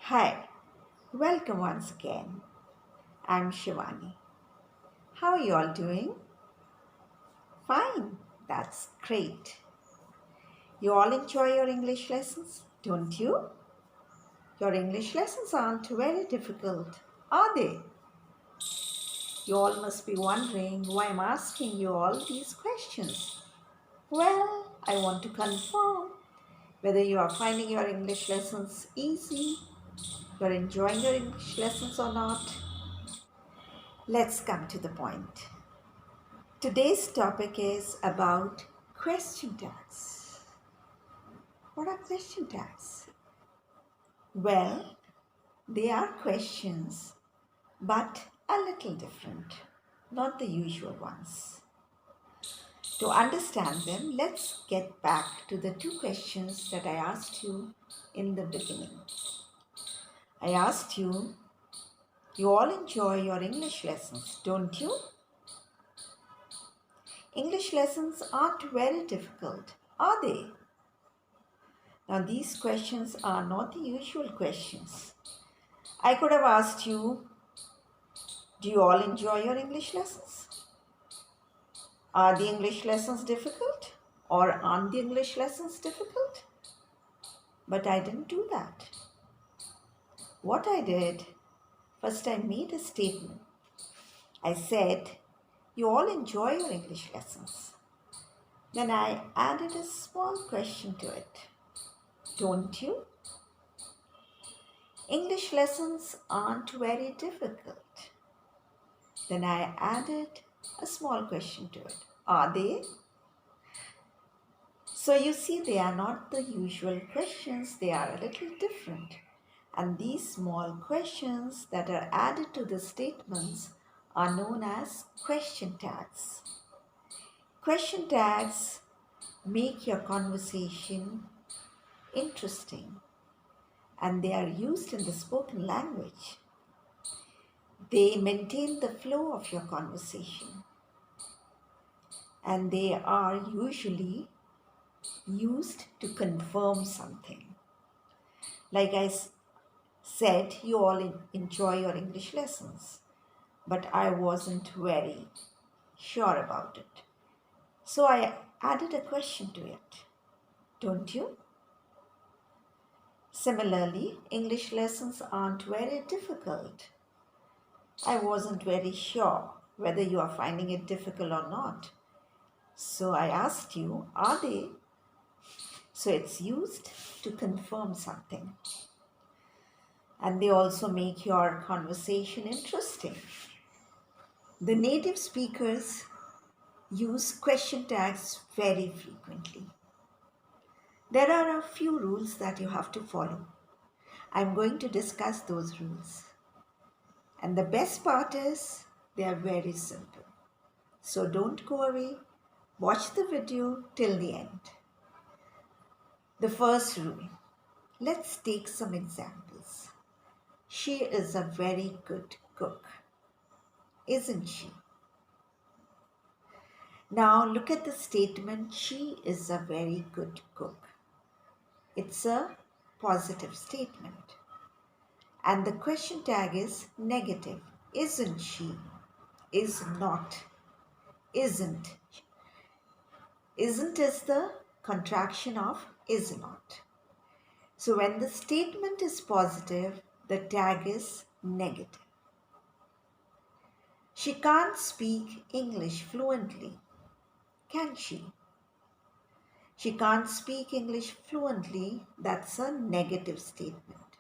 Hi, welcome once again. I'm Shivani. How are you all doing? Fine, that's great. You all enjoy your English lessons, don't you? Your English lessons aren't very difficult, are they? You all must be wondering why I'm asking you all these questions. Well, I want to confirm whether you are finding your English lessons easy, you're enjoying your English lessons or not. Let's come to the point. Today's topic is about question tags. What are question tags? Well, they are questions, but a little different, not the usual ones. To understand them, let's get back to the two questions that I asked you in the beginning. I asked you, you all enjoy your English lessons, don't you? English lessons aren't very difficult, are they? Now, these questions are not the usual questions. I could have asked you, do you all enjoy your English lessons? Are the English lessons difficult? Or aren't the English lessons difficult? But I didn't do that. What I did, first I made a statement. I said, you all enjoy your English lessons. Then I added a small question to it. Don't you? English lessons aren't very difficult. Then I added a small question to it. Are they? So you see, they are not the usual questions, they are a little different. And these small questions that are added to the statements are known as question tags. Question tags make your conversation interesting and they are used in the spoken language. They maintain the flow of your conversation and they are usually used to confirm something. Like I said, you all enjoy your English lessons, but I wasn't very sure about it. So I added a question to it. Don't you? Similarly, English lessons aren't very difficult. I wasn't very sure whether you are finding it difficult or not. So I asked you, are they? So it's used to confirm something. And they also make your conversation interesting. The native speakers use question tags very frequently. There are a few rules that you have to follow. I'm going to discuss those rules. And the best part is they are very simple. So don't go away. Watch the video till the end. The first rule. Let's take some examples. She is a very good cook, isn't she? Now look at the statement, she is a very good cook. It's a positive statement. And the question tag is negative. Isn't she? Is not. Isn't. Isn't is the contraction of is not. So when the statement is positive, the tag is negative. She can't speak English fluently, can she? She can't speak English fluently, that's a negative statement.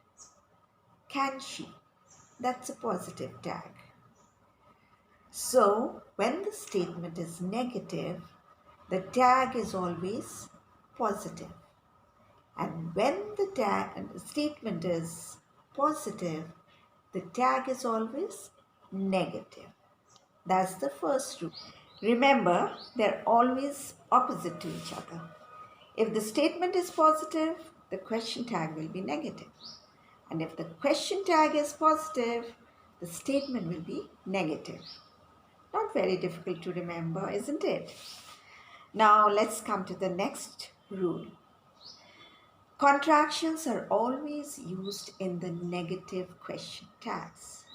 Can she? That's a positive tag. So when the statement is negative, the tag is always positive. And when the statement is positive, the tag is always negative. That's the first rule. Remember, they're always opposite to each other. If the statement is positive, the question tag will be negative. And if the question tag is positive, the statement will be negative. Not very difficult to remember, isn't it? Now let's come to the next rule. Contractions are always used in the negative question tags.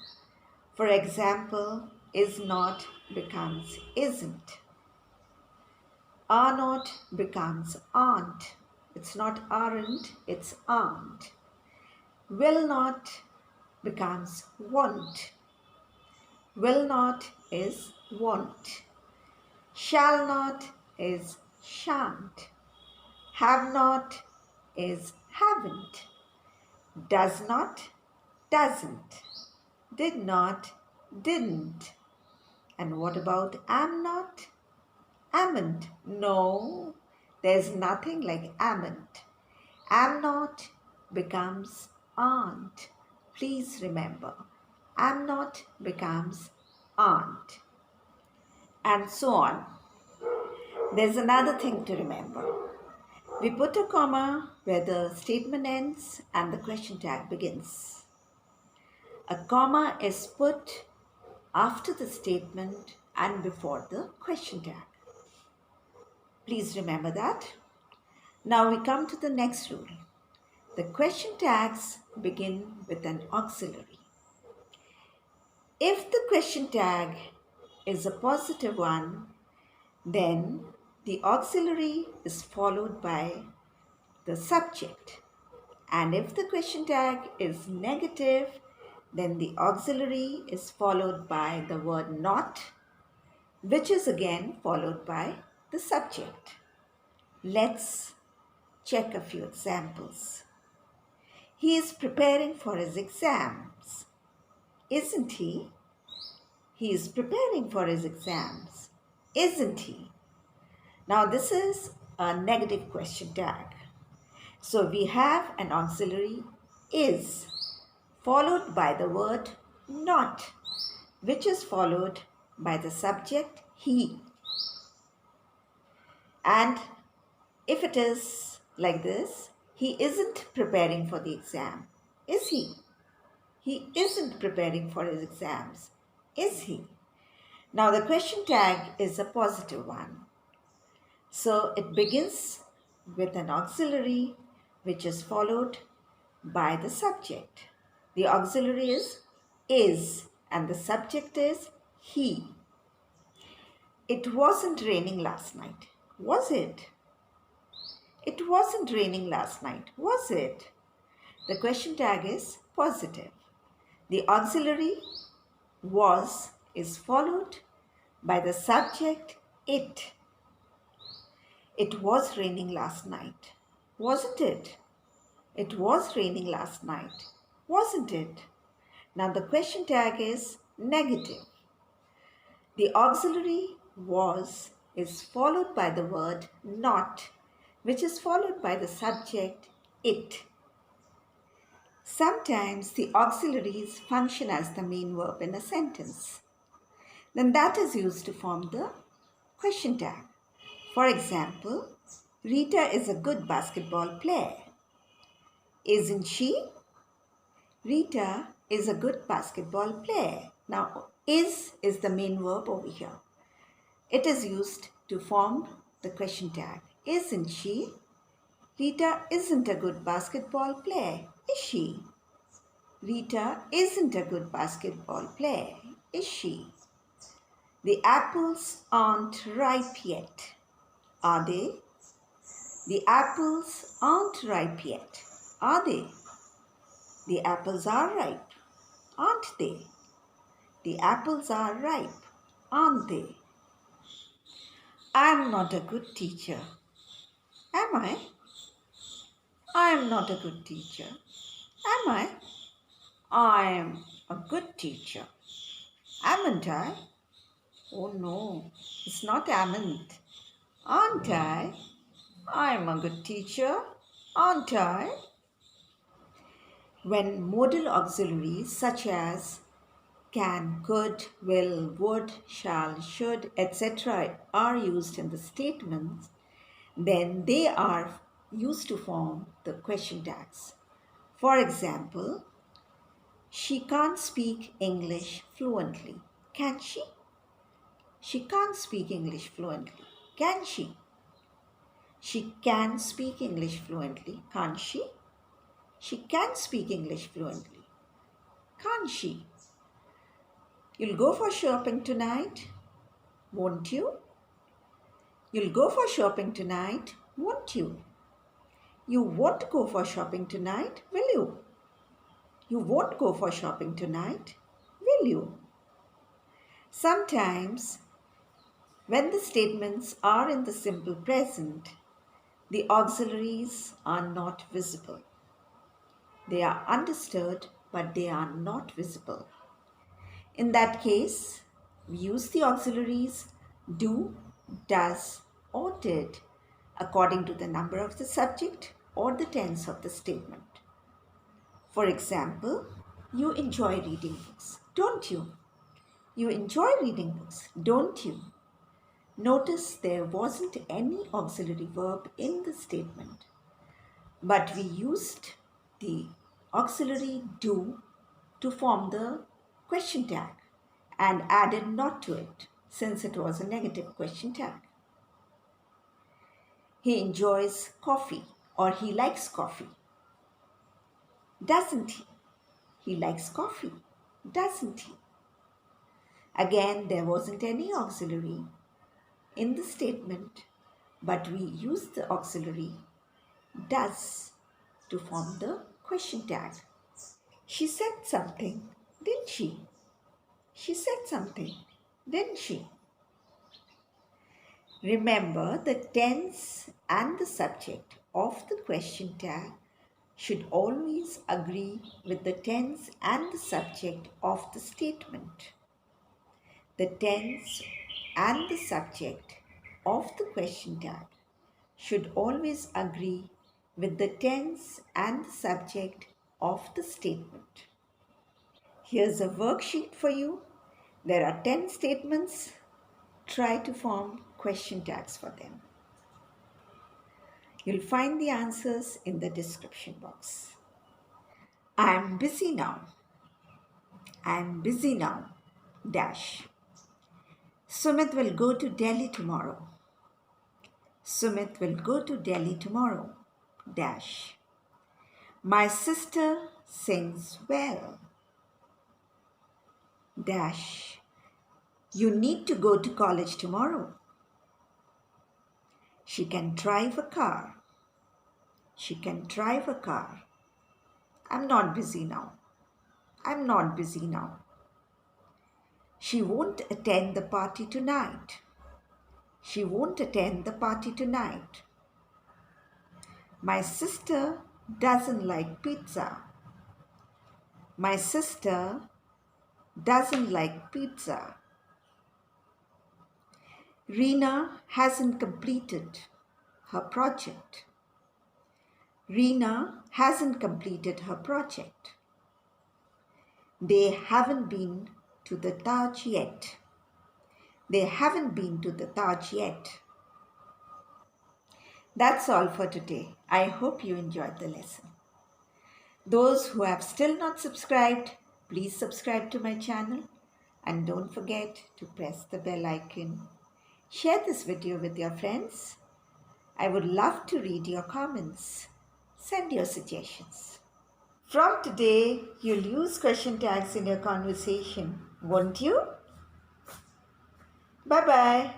For example, is not becomes isn't. Are not becomes aren't. It's not aren't, it's aren't. Will not becomes won't. Will not is won't. Shall not is shan't. Have not is haven't. Does not, doesn't. Did not, didn't. And what about am not? Amn't. No, there's nothing like amn't. Am not becomes aren't. Please remember, am not becomes aren't. And so on. There's another thing to remember. We put a comma where the statement ends and the question tag begins. A comma is put after the statement and before the question tag. Please remember that. Now we come to the next rule. The question tags begin with an auxiliary. If the question tag is a positive one, then the auxiliary is followed by the subject. And if the question tag is negative, then the auxiliary is followed by the word not, which is again followed by the subject. Let's check a few examples. He is preparing for his exams, isn't he? He is preparing for his exams, isn't he? Now this is a negative question tag. So we have an auxiliary is followed by the word not, which is followed by the subject he. And if it is like this, he isn't preparing for the exam, is he? He isn't preparing for his exams, is he? Now the question tag is a positive one. So it begins with an auxiliary which is followed by the subject. The auxiliary is and the subject is he. It wasn't raining last night, was it? It wasn't raining last night, was it? The question tag is positive. The auxiliary was is followed by the subject it. It was raining last night, wasn't it? It was raining last night, wasn't it? Now the question tag is negative. The auxiliary was is followed by the word not, which is followed by the subject it. Sometimes the auxiliaries function as the main verb in a sentence. Then that is used to form the question tag. For example, Rita is a good basketball player. Isn't she? Rita is a good basketball player. Now, is the main verb over here. It is used to form the question tag. Isn't she? Rita isn't a good basketball player, is she? Rita isn't a good basketball player, is she? The apples aren't ripe yet, are they? The apples aren't ripe yet, are they? The apples are ripe, aren't they? The apples are ripe, aren't they? I'm not a good teacher. Am I? I'm not a good teacher. Am I? I'm a good teacher. Amn't I? Oh no, it's not amn't. Aren't I? I'm a good teacher. Aren't I? When modal auxiliaries such as can, could, will, would, shall, should, etc. are used in the statements, then they are used to form the question tags. For example, she can't speak English fluently. Can she? She can't speak English fluently. Can she? She can speak English fluently, can't she? She can speak English fluently, can't she? You'll go for shopping tonight, won't you? You'll go for shopping tonight, won't you? You won't go for shopping tonight, will you? You won't go for shopping tonight, will you? Sometimes, when the statements are in the simple present, the auxiliaries are not visible. They are understood, but they are not visible. In that case, we use the auxiliaries do, does, or did according to the number of the subject or the tense of the statement. For example, you enjoy reading books, don't you? You enjoy reading books, don't you? Notice there wasn't any auxiliary verb in the statement, but we used the auxiliary do to form the question tag and added not to it since it was a negative question tag. He enjoys coffee or he likes coffee. Doesn't he? He likes coffee. Doesn't he? Again, there wasn't any auxiliary in the statement, but we used the auxiliary does to form the question tag. She said something, didn't she? She said something, didn't she? Remember, the tense and the subject of the question tag should always agree with the tense and the subject of the statement. The tense and the subject of the question tag should always agree with the tense and the subject of the statement. Here's a worksheet for you. There are 10 statements. Try to form question tags for them. You'll find the answers in the description box. I'm busy now. I'm busy now. Dash. Sumit will go to Delhi tomorrow. Sumit will go to Delhi tomorrow. Dash. My sister sings well. Dash. You need to go to college tomorrow. She can drive a car. She can drive a car. I'm not busy now. I'm not busy now. She won't attend the party tonight. She won't attend the party tonight. My sister doesn't like pizza. My sister doesn't like pizza. Reena hasn't completed her project. Reena hasn't completed her project. They haven't been to the Taj yet. They haven't been to the Taj yet. That's all for today. I hope you enjoyed the lesson. Those who have still not subscribed, please subscribe to my channel and don't forget to press the bell icon. Share this video with your friends. I would love to read your comments. Send your suggestions. From today, you'll use question tags in your conversation, won't you? Bye-bye.